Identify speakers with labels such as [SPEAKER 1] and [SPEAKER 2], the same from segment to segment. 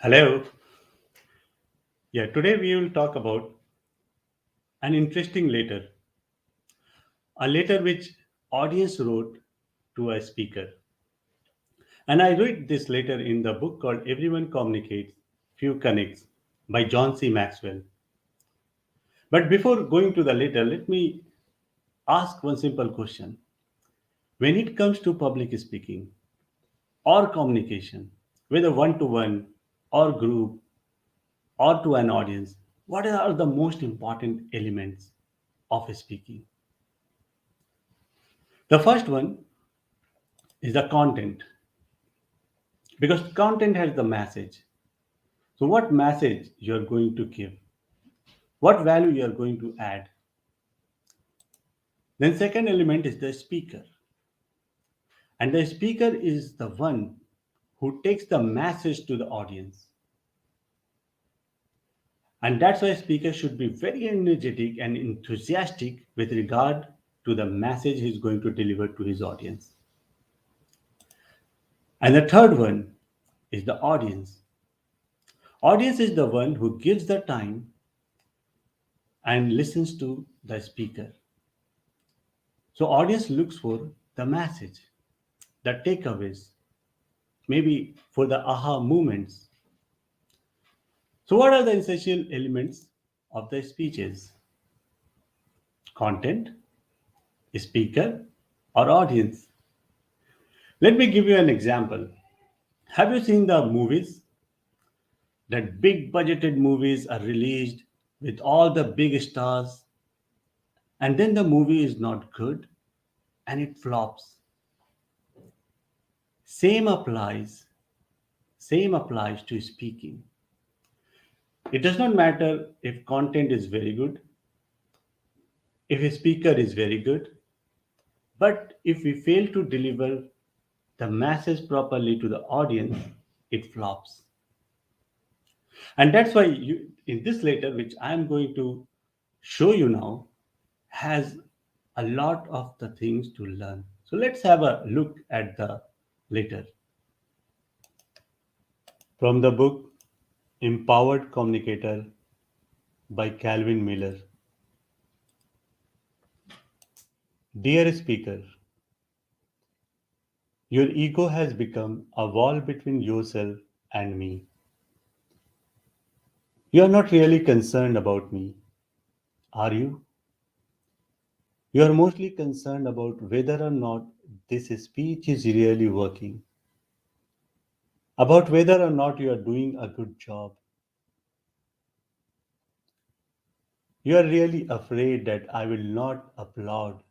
[SPEAKER 1] Hello. Yeah, today we will talk about an interesting letter, a letter which audience wrote to a speaker. And I read this letter in the book called Everyone Communicates, Few Connects by John C. Maxwell. But before going to the letter, let me ask one simple question. When it comes to public speaking or communication, whether one to one or group or to an audience, what are the most important elements of speaking? The first one is the content, because content has the message. So what message you are going to give, what value you are going to add. Then second element is the speaker, and the speaker is the one who takes the message to the audience. And that's why speaker should be very energetic and enthusiastic with regard to the message he's going to deliver to his audience. And the third one is the audience. Audience is the one who gives the time and listens to the speaker. So audience looks for the message, the takeaways, maybe for the aha moments. So what are the essential elements of the speeches? Content, speaker, or audience? Let me give you an example. Have you seen the movies? That big budgeted movies are released with all the big stars, and then the movie is not good and it flops. Same applies, same applies to speaking. It does not matter if content is very good, if a speaker is very good, but if we fail to deliver the message properly to the audience, it flops. And that's why in this letter, which I'm going to show you now, has a lot of the things to learn. So let's have a look at the letter from the book Empowered Communicator by Calvin Miller. Dear speaker, your ego has become a wall between yourself and me. You are not really concerned about me, are you? You are mostly concerned about whether or not this speech is really working, about whether or not you are doing a good job. You are really afraid that I will not applaud,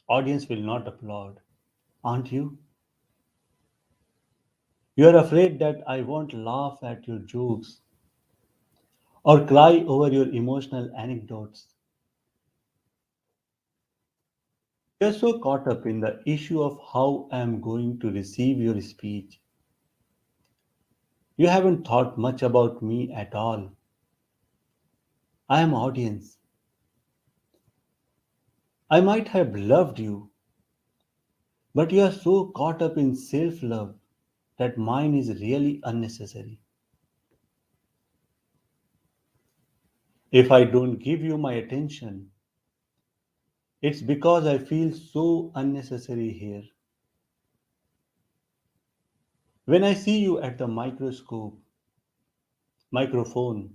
[SPEAKER 1] audience will not applaud, aren't you? You are afraid that I won't laugh at your jokes or cry over your emotional anecdotes. You are so caught up in the issue of how I am going to receive your speech. You haven't thought much about me at all. I am audience. I might have loved you, but you are so caught up in self love that mine is really unnecessary. If I don't give you my attention, it's because I feel so unnecessary here. When I see you at the microphone,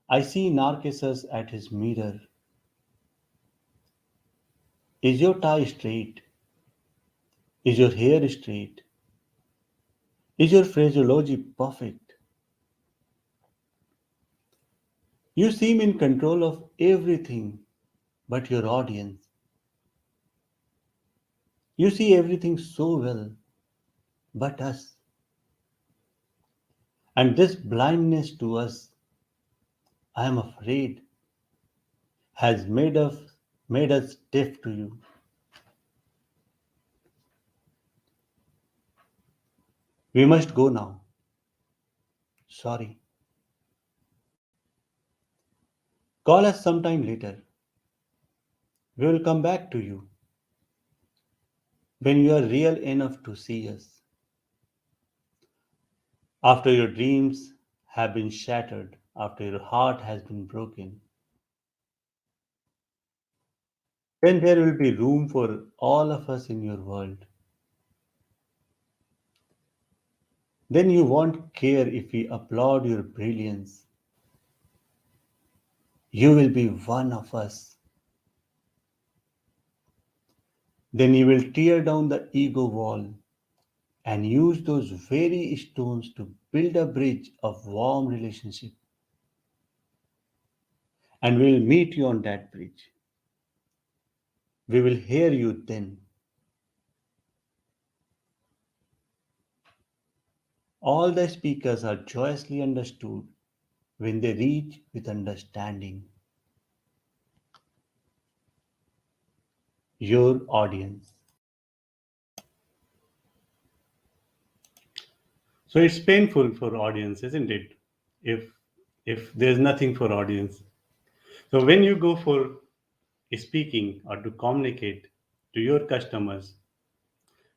[SPEAKER 1] I see Narcissus at his mirror. Is your tie straight? Is your hair straight? Is your phraseology perfect? You seem in control of everything but your audience. You see everything so well but us. And this blindness to us, I am afraid, has made us deaf to you. We must go now. Sorry. Call us sometime later. We will come back to you when you are real enough to see us. After your dreams have been shattered, after your heart has been broken, then there will be room for all of us in your world. Then you won't care if we applaud your brilliance. You will be one of us. Then you will tear down the ego wall and use those very stones to build a bridge of warm relationship. And we'll meet you on that bridge. We will hear you then. All the speakers are joyously understood when they reach with understanding. Your audience. So it's painful for audience, isn't it? If if there's nothing for audience. So when you go for speaking or to communicate to your customers,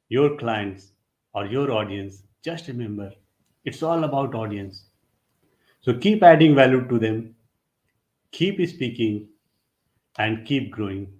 [SPEAKER 1] your clients, or your audience, just remember it's all about audience. So keep adding value to them, keep speaking, and keep growing.